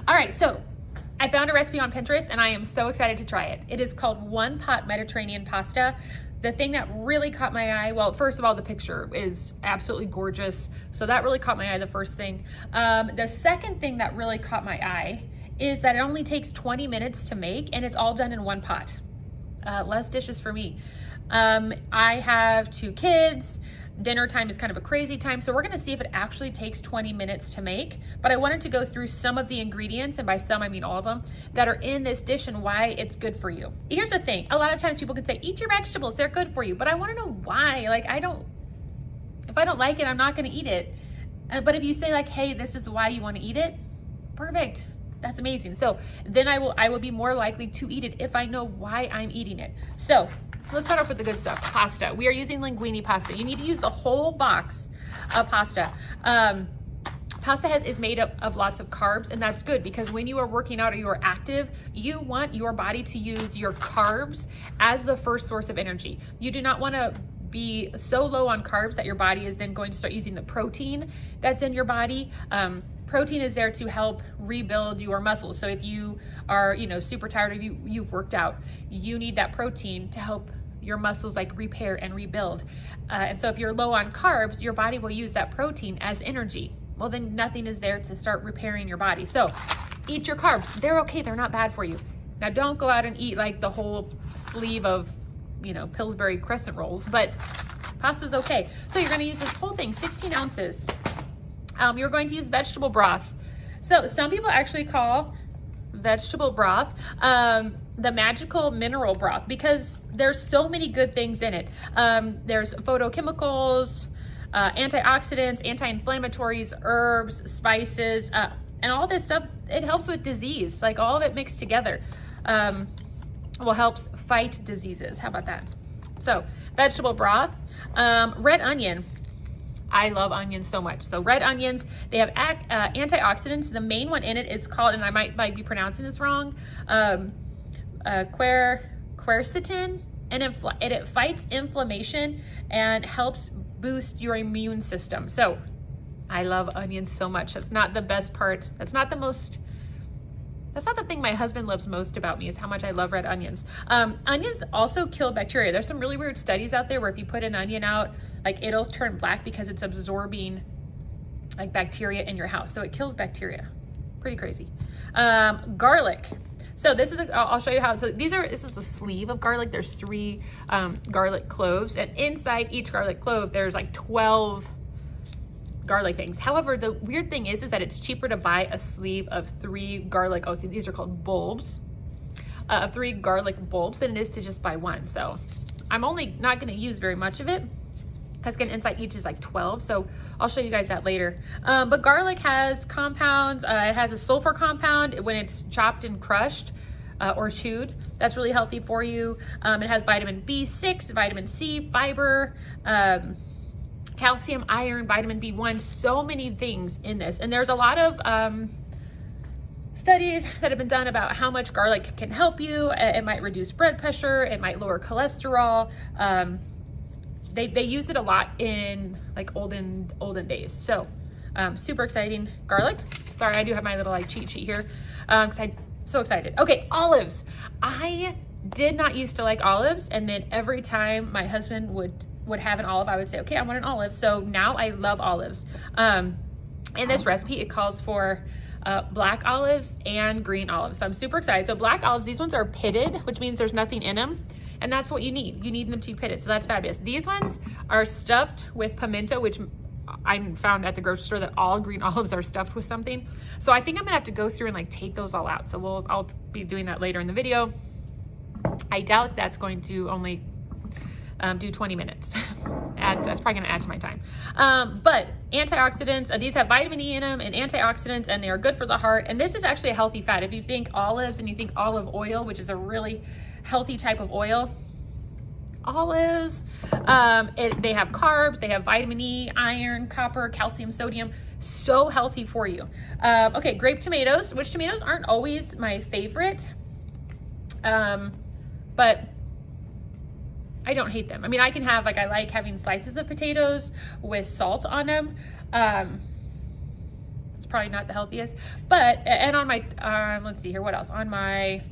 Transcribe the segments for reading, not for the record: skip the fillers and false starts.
All right, so I found a recipe on Pinterest and I am so excited to try it. It is called One Pot Mediterranean Pasta. The thing that really caught my eye, well, first of all, the picture is absolutely gorgeous. So that really caught my eye, the first thing. The second thing that really caught my eye is that it only takes 20 minutes to make and it's all done in one pot. Less dishes for me. I have 2 kids. Dinner time is kind of a crazy time, so we're gonna see if it actually takes 20 minutes to make, but I wanted to go through some of the ingredients, and by some I mean all of them, that are in this dish and why it's good for you. Here's the thing, a lot of times people can say, eat your vegetables, they're good for you, but I wanna know why. Like, if I don't like it, I'm not gonna eat it. But if you say like, hey, this is why you wanna eat it, perfect. That's amazing. So then I will be more likely to eat it if I know why I'm eating it. So let's start off with the good stuff. Pasta. We are using linguine pasta. You need to use the whole box of pasta. Pasta is made up of lots of carbs, and that's good because when you are working out or you are active, you want your body to use your carbs as the first source of energy. You do not want to be so low on carbs that your body is then going to start using the protein that's in your body. Protein is there to help rebuild your muscles. So if you are, super tired or you've worked out, you need that protein to help your muscles like repair and rebuild. And so if you're low on carbs, your body will use that protein as energy. Well, then nothing is there to start repairing your body. So eat your carbs. They're okay. They're not bad for you. Now don't go out and eat like the whole sleeve of, Pillsbury crescent rolls, but pasta's okay. So you're gonna use this whole thing, 16 ounces. You're going to use vegetable broth. So some people actually call vegetable broth the magical mineral broth because there's so many good things in it. There's phytochemicals, antioxidants, anti-inflammatories, herbs, spices, and all this stuff. It helps with disease, like all of it mixed together. Helps fight diseases. How about that? So vegetable broth, red onion. I love onions so much. So red onions, they have antioxidants. The main one in it is called, and I might be pronouncing this wrong, quercetin, and it fights inflammation and helps boost your immune system. So I love onions so much. That's not the best part. That's not the thing my husband loves most about me is how much I love red onions. Onions also kill bacteria. There's some really weird studies out there where if you put an onion out, like it'll turn black because it's absorbing like bacteria in your house. So it kills bacteria. Pretty crazy. Garlic. So this is, I'll show you how. So this is a sleeve of garlic. There's 3 garlic cloves, and inside each garlic clove, there's like 12 garlic things. However, the weird thing is that it's cheaper to buy a sleeve of 3 garlic, these are called bulbs, of 3 garlic bulbs than it is to just buy 1. So I'm only not gonna use very much of it because again, inside each is like 12. So I'll show you guys that later. But garlic has compounds. It has a sulfur compound when it's chopped and crushed or chewed. That's really healthy for you. It has vitamin B6, vitamin C, fiber, calcium, iron, vitamin B1, so many things in this. And there's a lot of studies that have been done about how much garlic can help you. It might reduce blood pressure, it might lower cholesterol. They use it a lot in like olden days. So super exciting. Garlic. Sorry, I do have my little like cheat sheet here because I'm so excited. Okay, olives. I did not used to like olives, and then every time my husband would have an olive, I would say, okay, I want an olive. So now I love olives. In this recipe, it calls for black olives and green olives. So I'm super excited. So black olives, these ones are pitted, which means there's nothing in them. And that's what you need. You need them to be pitted. So that's fabulous. These ones are stuffed with pimento, which I found at the grocery store that all green olives are stuffed with something. So I think I'm gonna have to go through and like take those all out. So I'll be doing that later in the video. I doubt that's going to only do 20 minutes. That's probably gonna add to my time. But antioxidants, these have vitamin E in them and antioxidants, and they are good for the heart. And this is actually a healthy fat. If you think olives and you think olive oil, which is a really healthy type of oil, olives, they have carbs, they have vitamin E, iron, copper, calcium, sodium, so healthy for you. Okay, grape tomatoes, which tomatoes aren't always my favorite, but I don't hate them. I mean, I can have, I like having slices of potatoes with salt on them. probably not the healthiest, but, and on my, let's see here, what else? On my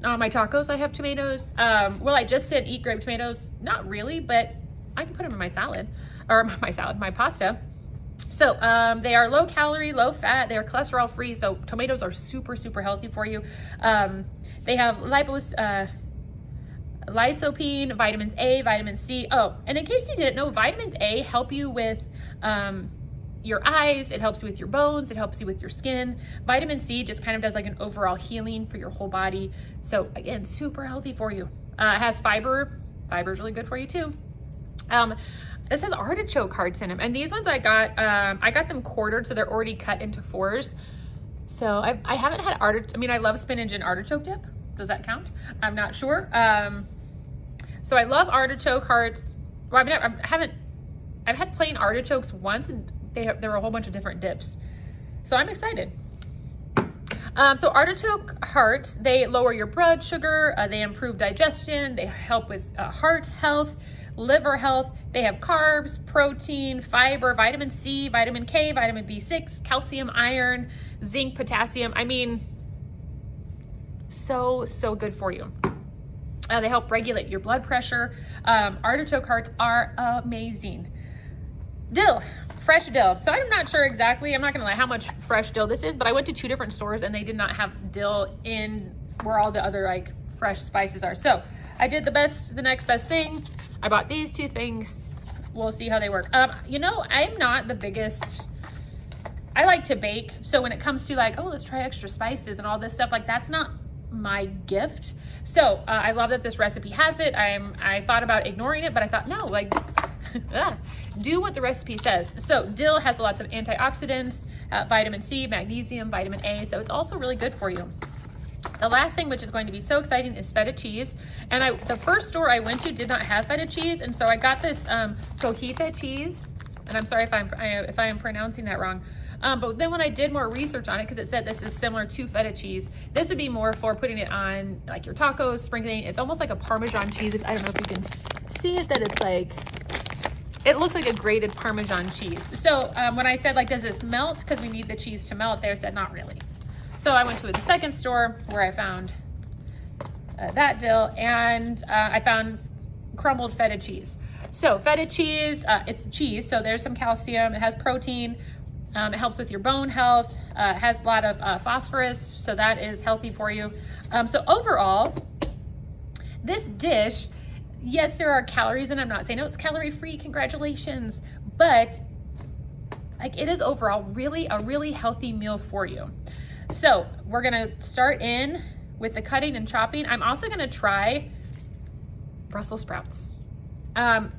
tacos, I have tomatoes. Well, I just said eat grape tomatoes. Not really, but I can put them in my salad, or my pasta. So they are low calorie, low fat. They are cholesterol free. So tomatoes are super, super healthy for you. They have lycopene, vitamins A, vitamin C. Oh, and in case you didn't know, vitamins A help you with your eyes. It helps you with your bones. It helps you with your skin. Vitamin C just kind of does like an overall healing for your whole body. So again, super healthy for you. It has fiber. Fiber is really good for you too. This has artichoke hearts in them, and these ones I got them quartered, so they're already cut into 4s. So I haven't had artichoke. I mean, I love spinach and artichoke dip. Does that count? I'm not sure. So I love artichoke hearts. Well, I've had plain artichokes once, and there were a whole bunch of different dips. So I'm excited. So artichoke hearts, they lower your blood sugar, they improve digestion, they help with heart health, liver health. They have carbs, protein, fiber, vitamin C, vitamin K, vitamin B6, calcium, iron, zinc, potassium. I mean, so good for you. They help regulate your blood pressure. Artichoke hearts are amazing. Dill, fresh dill. So I'm not sure exactly, I'm not gonna lie how much fresh dill this is, but I went to 2 different stores and they did not have dill in where all the other like fresh spices are. So I did the next best thing. I bought these 2 things. We'll see how they work. You know, I'm not the biggest, I like to bake. So when it comes to like, oh, let's try extra spices and all this stuff, like that's not my gift. So I love that this recipe has it. I thought about ignoring it, but I thought, no, like, do what the recipe says. So dill has lots of antioxidants, vitamin C, magnesium, vitamin A. So it's also really good for you. The last thing, which is going to be so exciting, is feta cheese. And the first store I went to did not have feta cheese, and so I got this cojita cheese. And I'm sorry if I am pronouncing that wrong. But then when I did more research on it, because it said this is similar to feta cheese, this would be more for putting it on like your tacos, sprinkling. It's almost like a Parmesan cheese. I don't know if you can see it, that it's like, it looks like a grated Parmesan cheese. So when I said like, does this melt? Because we need the cheese to melt, they said not really. So I went to the second store where I found that dill, and I found crumbled feta cheese. So feta cheese, it's cheese, so there's some calcium, it has protein, it helps with your bone health, it has a lot of phosphorus, so that is healthy for you. So overall, this dish, yes, there are calories, and I'm not saying, no, it's calorie free, congratulations, but like it is overall really a really healthy meal for you. So we're gonna start in with the cutting and chopping. I'm also gonna try Brussels sprouts. I've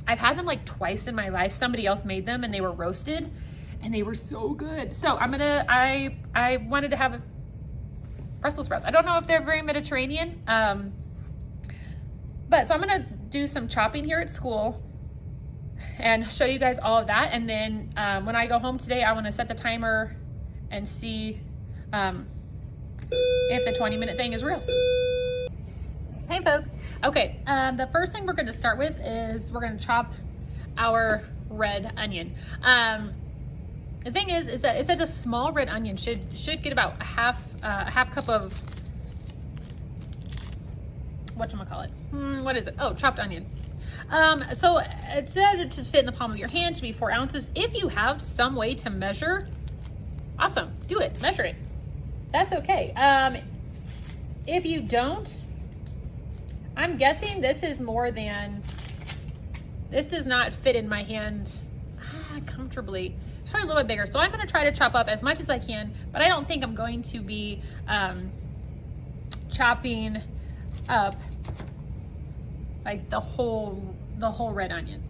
had them like twice in my life. Somebody else made them and they were roasted and they were so good. So I wanted to have Brussels sprouts. I don't know if they're very Mediterranean, but so I'm gonna do some chopping here at school and show you guys all of that. And then when I go home today, I wanna set the timer and see if the 20-minute thing is real. Hey folks. Okay, the first thing we're going to start with is we're going to chop our red onion. The thing is, it's such a small red onion should get about a half cup of whatchamacallit. What is it? Oh, chopped onion. So it should fit in the palm of your hand. Should be 4 ounces. If you have some way to measure, awesome, do it, measure it. That's okay. If you don't, I'm guessing this is more than, this does not fit in my hand comfortably. It's probably a little bit bigger. So I'm gonna try to chop up as much as I can, but I don't think I'm going to be chopping up like the whole red onion.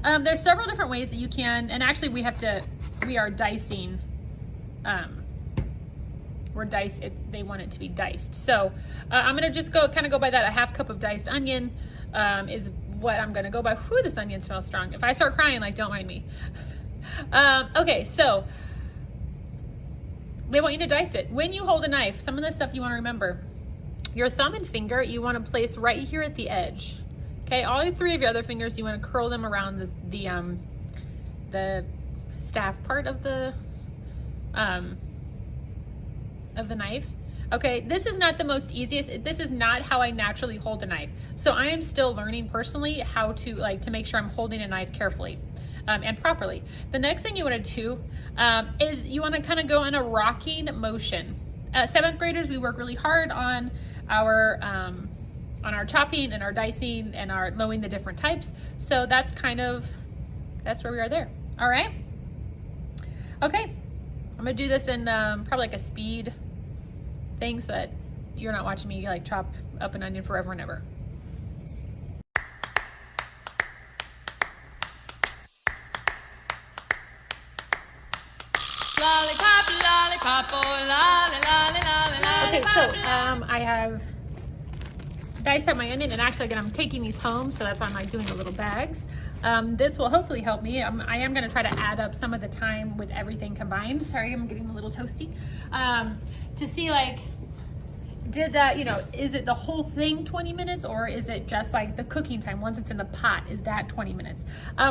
There's several different ways that you can, and actually we are dicing, they want it to be diced. So I'm gonna just go by that. A half cup of diced onion is what I'm gonna go by. Whew, this onion smells strong. If I start crying, like, don't mind me. Okay, so they want you to dice it. When you hold a knife, some of this stuff you wanna remember. Your thumb and finger, you wanna place right here at the edge. Okay, all 3 of your other fingers, you wanna curl them around staff part of the knife. Okay, this is not the most easiest. This is not how I naturally hold a knife. So I am still learning personally how to make sure I'm holding a knife carefully and properly. The next thing you want to do is you want to kind of go in a rocking motion. 7th graders, we work really hard on our chopping and our dicing and our knowing the different types. So that's where we are there. All right. Okay, I'm gonna do this in probably like a speed thing so that you're not watching me like chop up an onion forever and ever. Lollipop, lollipop, oh, lolly, lolly, lolly, Okay, lollipop. so I have diced up my onion, and actually again I'm taking these home, so that's why I'm doing the little bags. This will hopefully help me. I am going to try to add up some of the time with everything combined. Sorry, I'm getting a little toasty. To see like, did that, is it the whole thing 20 minutes or is it just like the cooking time once it's in the pot? Is that 20 minutes?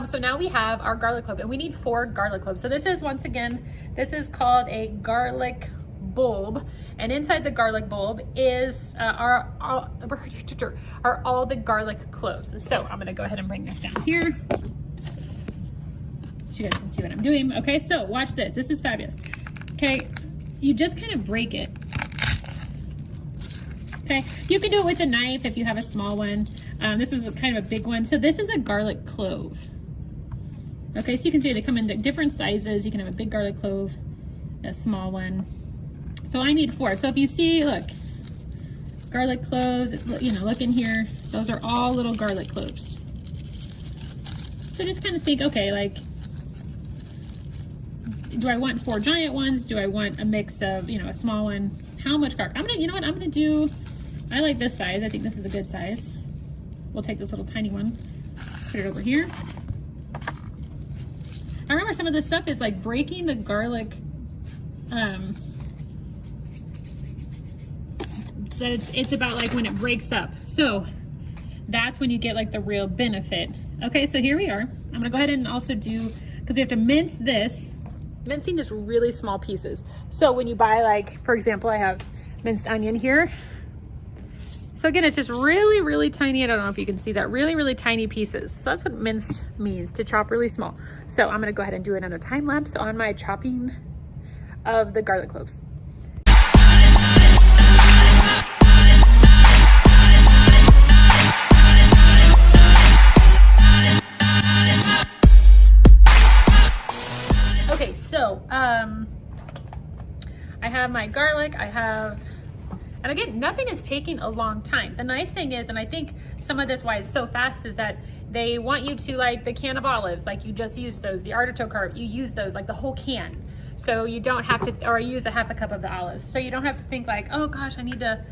So now we have our garlic clove, and we need 4 garlic cloves. So this is, once again, this is called a garlic bulb, and inside the garlic bulb is are all the garlic cloves. So I'm gonna go ahead and bring this down here so you guys can see what I'm doing. Okay, so watch this. This is fabulous. Okay, you just kind of break it. Okay, you can do it with a knife if you have a small one. This is kind of a big one. So this is a garlic clove. Okay, so you can see they come in different sizes. You can have a big garlic clove, a small one. So I need 4. So if you see, look, garlic cloves, look in here. Those are all little garlic cloves. So just kind of think, okay, like, do I want 4 giant ones? Do I want a mix of, a small one? How much garlic? I'm gonna do, I like this size. I think this is a good size. We'll take this little tiny one, put it over here. I remember some of this stuff is like breaking the garlic, it's about like when it breaks up. So that's when you get like the real benefit. Okay, so here we are. I'm gonna go ahead and also do, because we have to mince this. Mincing is really small pieces. So when you buy, like, for example, I have minced onion here. So again, it's just really, really tiny. I don't know if you can see that, really, really tiny pieces. So that's what minced means, to chop really small. So I'm gonna go ahead and do it on a time lapse on my chopping of the garlic cloves. Okay, so I have my garlic, and again, nothing is taking a long time. The nice thing is, and I think some of this why it's so fast, is that they want you to, like the can of olives, like you just use those, the artichoke heart, you use those, like the whole can. So you don't have to, or use a half a cup of the olives. So you don't have to think like, oh gosh, I need to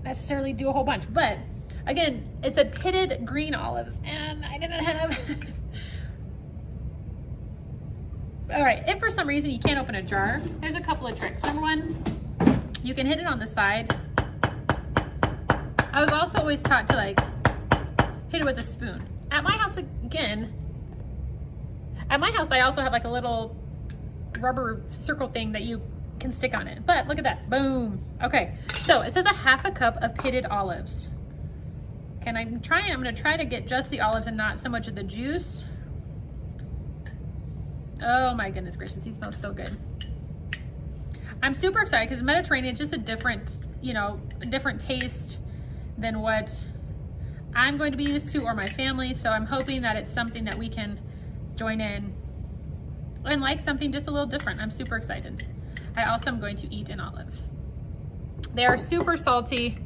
necessarily do a whole bunch. But again, it's a pitted green olives, and I didn't have, all right, if for some reason you can't open a jar, there's a couple of tricks. Number one, you can hit it on the side. I was also always taught to like hit it with a spoon. At my house, again, I also have like a little rubber circle thing that you can stick on it. But look at that, boom. Okay, so it says a half a cup of pitted olives. Okay, and I'm gonna try to get just the olives and not so much of the juice. Oh my goodness gracious, he smells so good. I'm super excited because Mediterranean is just a different, a different taste than what I'm going to be used to, or my family. So I'm hoping that it's something that we can join in and like something just a little different. I'm super excited. I also am going to eat an olive. They are super salty.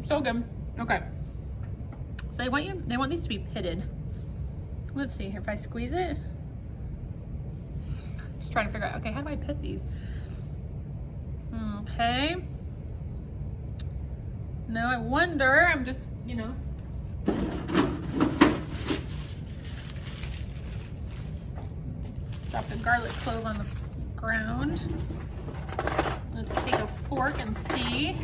So good. Okay. So they want these to be pitted. Let's see here, if I squeeze it. Just trying to figure out, okay, how do I pit these? Okay. Now I wonder, I'm just, drop the garlic clove on the ground. Let's take a fork and see.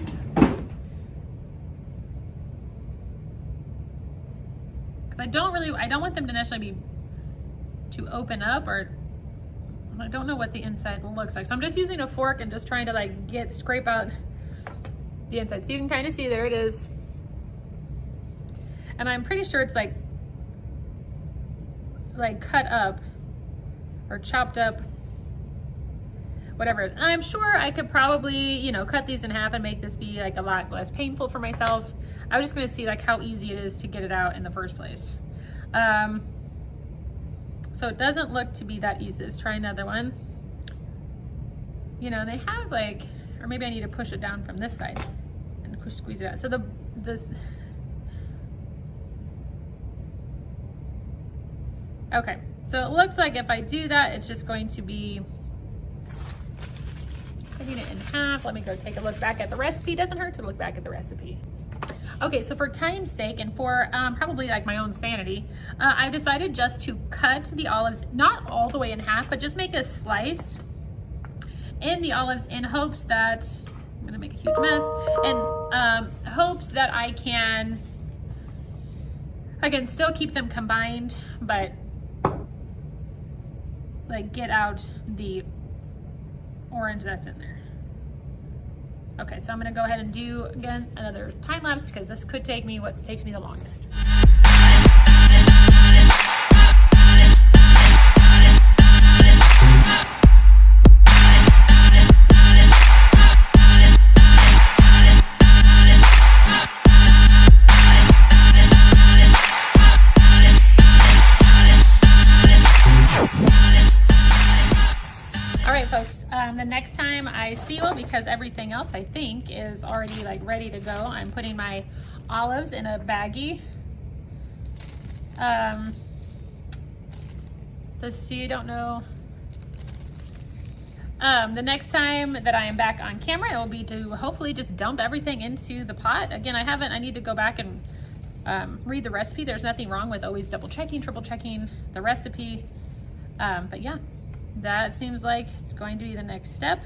I don't want them to necessarily be to open up, or I don't know what the inside looks like. So I'm just using a fork and just trying to like scrape out the inside. So you can kind of see, there it is. And I'm pretty sure it's like cut up or chopped up, whatever it is. And I'm sure I could probably, you know, cut these in half and make this be like a lot less painful for myself. I was just gonna see like how easy it is to get it out in the first place. So it doesn't look to be that easy. Let's try another one. You know, they have like, or maybe I need to push it down from this side and squeeze it out. So okay, so it looks like if I do that, it's just going to be cutting it in half. Let me go take a look back at the recipe. Doesn't hurt to look back at the recipe. Okay, so for time's sake and for probably like my own sanity, I decided just to cut the olives, not all the way in half, but just make a slice in the olives in hopes that, I'm gonna make a huge mess, and hopes that I can still keep them combined, but like get out the orange that's in there. Okay, so I'm gonna go ahead and do, again, another time lapse because this could take me what takes me the longest. The next time I see you, because everything else I think is already like ready to go, I'm putting my olives in a baggie. So you don't know. The next time that I am back on camera, it will be to hopefully just dump everything into the pot. Again, I need to go back and read the recipe. There's nothing wrong with always double checking, triple checking the recipe. But yeah. That seems like it's going to be the next step.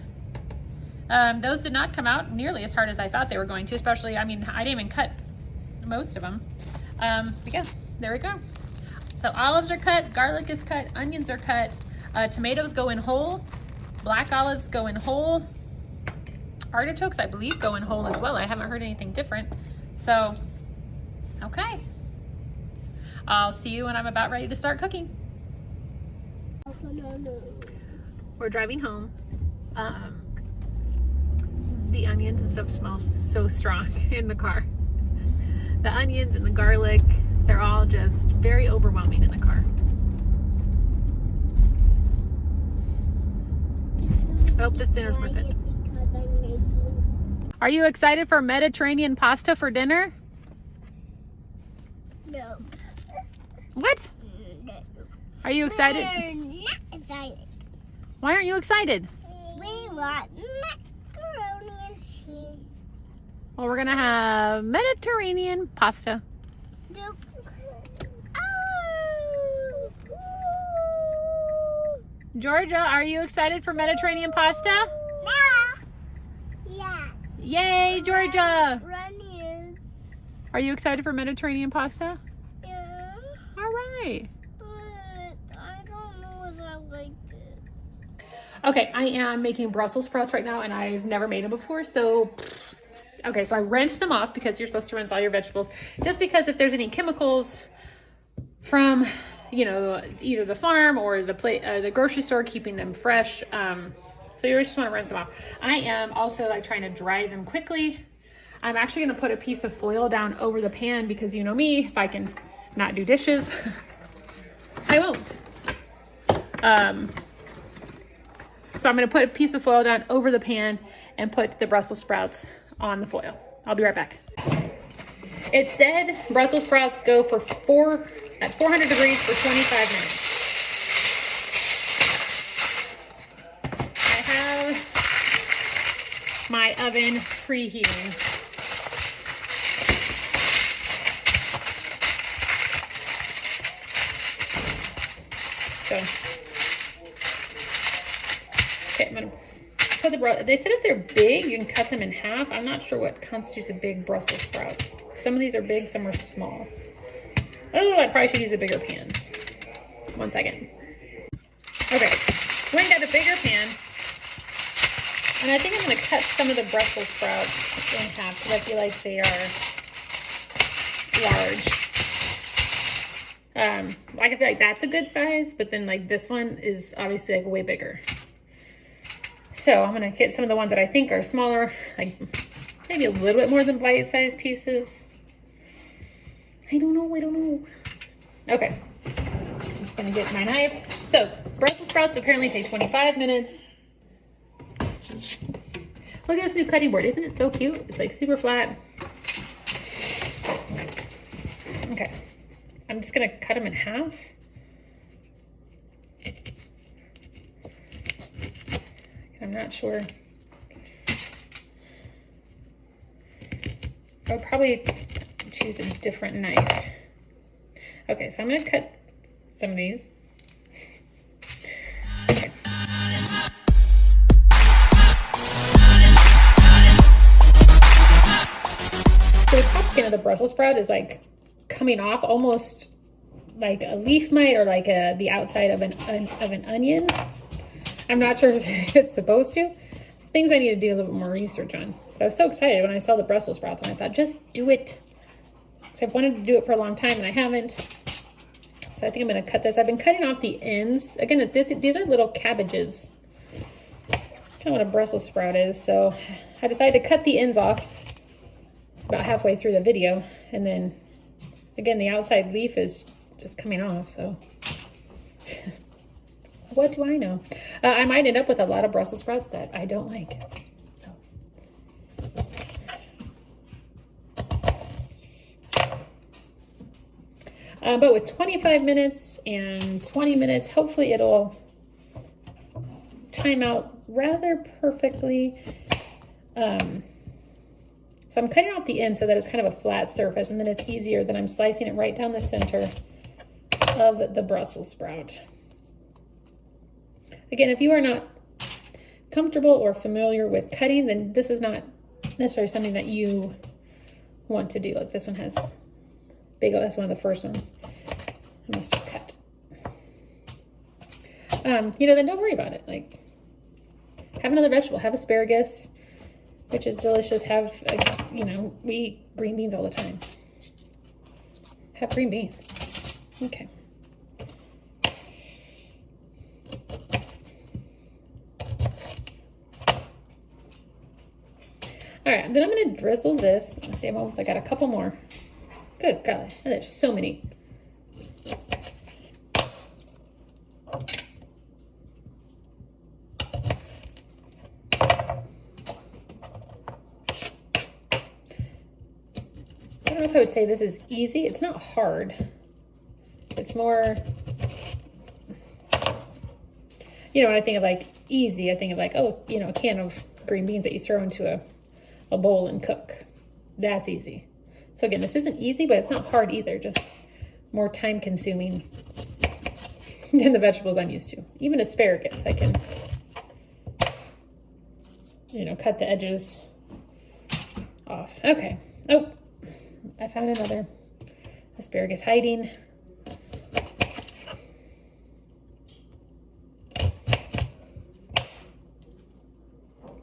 Those did not come out nearly as hard as I thought they were going to, especially, I mean, I didn't even cut most of them. But yeah, there we go. So olives are cut, garlic is cut, onions are cut, tomatoes go in whole, black olives go in whole, artichokes, I believe, go in whole as well. I haven't heard anything different. So, okay. I'll see you when I'm about ready to start cooking. We're driving home. The onions and stuff smell so strong in the car. The onions and the garlic, they're all just very overwhelming in the car. I hope this dinner's worth it. Are you excited for Mediterranean pasta for dinner? No. What? Are you excited? We're not excited. Why aren't you excited? We want macaroni and cheese. Well, we're gonna have Mediterranean pasta. Nope. Georgia, are you excited for Mediterranean pasta? Yeah. Yay, Georgia! Run is. Are you excited for Mediterranean pasta? Yeah. All right. But I don't know if I like it. Okay, I am making Brussels sprouts right now, and I've never made them before, so... Okay, so I rinsed them off because you're supposed to rinse all your vegetables. Just because if there's any chemicals from, you know, either the farm or the grocery store, keeping them fresh. So you just want to rinse them off. I am also like trying to dry them quickly. I'm actually going to put a piece of foil down over the pan because you know me, if I can not do dishes, I won't. So I'm going to put a piece of foil down over the pan and put the Brussels sprouts on the foil. I'll be right back. It said Brussels sprouts go for at 400 degrees for 25 minutes. I have my oven preheating. So, okay, I'm gonna put they said if they're big, you can cut them in half. I'm not sure what constitutes a big Brussels sprout. Some of these are big, some are small. Oh, I probably should use a bigger pan. 1 second. Okay, went and got a bigger pan. And I think I'm going to cut some of the Brussels sprouts in half because I feel like they are large. Like I feel like that's a good size, but then like this one is obviously like way bigger. So I'm going to get some of the ones that I think are smaller, like maybe a little bit more than bite-sized pieces. I don't know. Okay, I'm just going to get my knife. So Brussels sprouts apparently take 25 minutes. Look at this new cutting board. Isn't it so cute? It's like super flat. Okay. I'm just going to cut them in half. I'm not sure. I would probably choose a different knife. Okay, so I'm going to cut some of these. Okay. So the top skin of the Brussels sprout is like coming off almost like a leaf mite or like the outside of an onion. I'm not sure if it's supposed to. It's things I need to do a little bit more research on. But I was so excited when I saw the Brussels sprouts and I thought, just do it. So I've wanted to do it for a long time and I haven't. So I think I'm going to cut this. I've been cutting off the ends. Again, these are little cabbages. Kind of what a Brussels sprout is. So I decided to cut the ends off about halfway through the video. And then, again, the outside leaf is just coming off. So what do I know? I might end up with a lot of Brussels sprouts that I don't like. So. But with 25 minutes and 20 minutes, hopefully it'll time out rather perfectly. So I'm cutting off the end so that it's kind of a flat surface, and then it's easier than I'm slicing it right down the center of the Brussels sprout. Again, if you are not comfortable or familiar with cutting, then this is not necessarily something that you want to do. Like this one has big, that's one of the first ones I must have cut. You know, then don't worry about it. Like, have another vegetable. Have asparagus, which is delicious. Have, you know, we eat green beans all the time. Have green beans. Okay. All right, then I'm going to drizzle this. Let's see, I got a couple more. Good golly, there's so many. I don't know if I would say this is easy. It's not hard. It's more, you know, when I think of like easy, I think of like, oh, you know, a can of green beans that you throw into a bowl and cook. That's easy. So again, this isn't easy, but it's not hard either. Just more time consuming than the vegetables I'm used to. Even asparagus, I can, you know, cut the edges off. Okay. Oh, I found another asparagus hiding.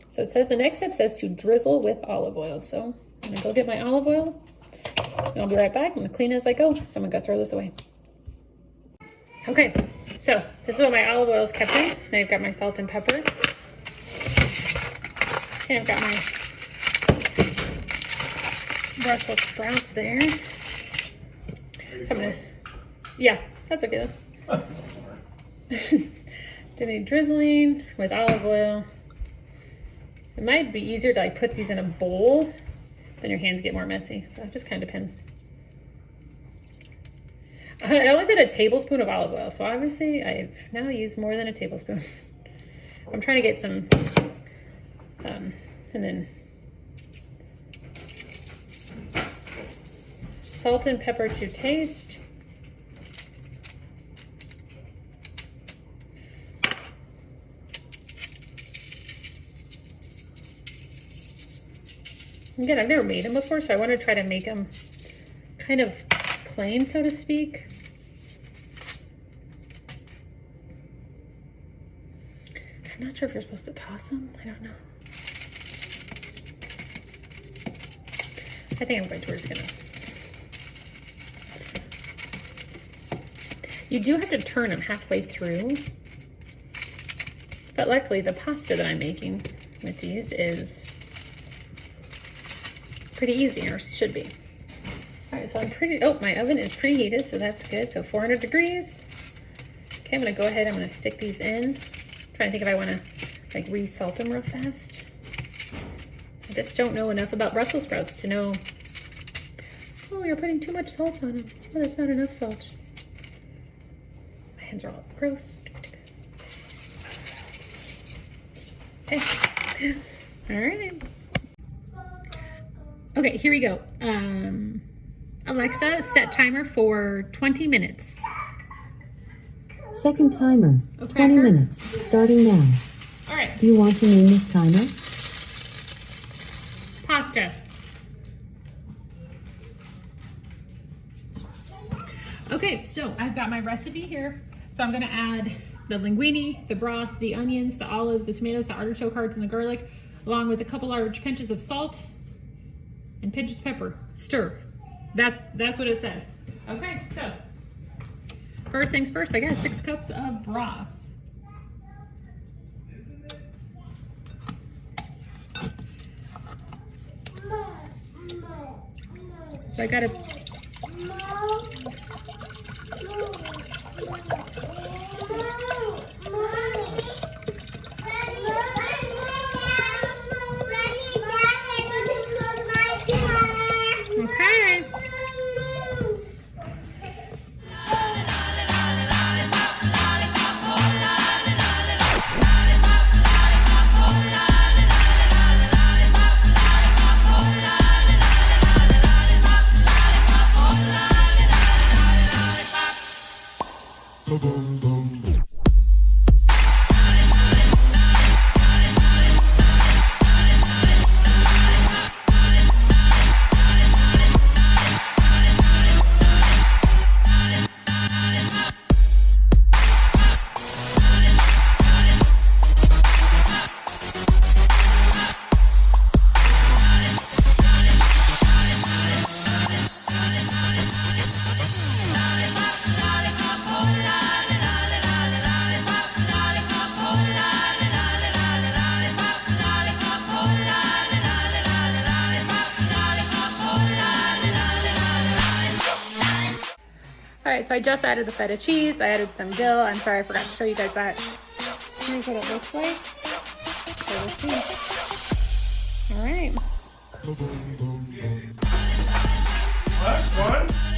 So it says, the next step says to drizzle with olive oil. So I'm gonna go get my olive oil and I'll be right back. I'm gonna clean as I go. So I'm gonna go throw this away. Okay, so this is what my olive oil is kept in. Then I've got my salt and pepper. And I've got my Brussels sprouts there. So I'm gonna, yeah, that's okay though. Doing drizzling with olive oil. It might be easier to like put these in a bowl, then your hands get more messy. So it just kind of depends. I always had a tablespoon of olive oil, so obviously I've now used more than a tablespoon. I'm trying to get some, and then salt and pepper to taste. Again, I've never made them before, so I want to try to make them kind of plain, so to speak. I'm not sure if you're supposed to toss them. I don't know. I think we're just gonna. You do have to turn them halfway through. But luckily the pasta that I'm making with these is pretty easy, or should be. All right, so my oven is preheated, so that's good. So 400 degrees. Okay, I'm gonna go ahead, I'm gonna stick these in. Trying to think if I wanna like re-salt them real fast. I just don't know enough about Brussels sprouts to know, oh, you're putting too much salt on them. Oh, that's not enough salt. My hands are all gross. Okay, all right. Okay, here we go. Alexa, set timer for 20 minutes. Second timer, Oh, 20 tracker. minutes, starting now. All right, Do you want to name this timer? pasta. Okay, so I've got my recipe here. So I'm gonna add the linguine, the broth, the onions, the olives, the tomatoes, the artichoke hearts, and the garlic, along with a couple large pinches of salt and pinches of pepper. Stir. That's what it says. Okay, so first things first, I got 6 cups of broth. So I gotta okay. All right, so I just added the feta cheese. I added some dill. I'm sorry, I forgot to show you guys that. Here's what it looks like. So we'll see. All right. That's fun.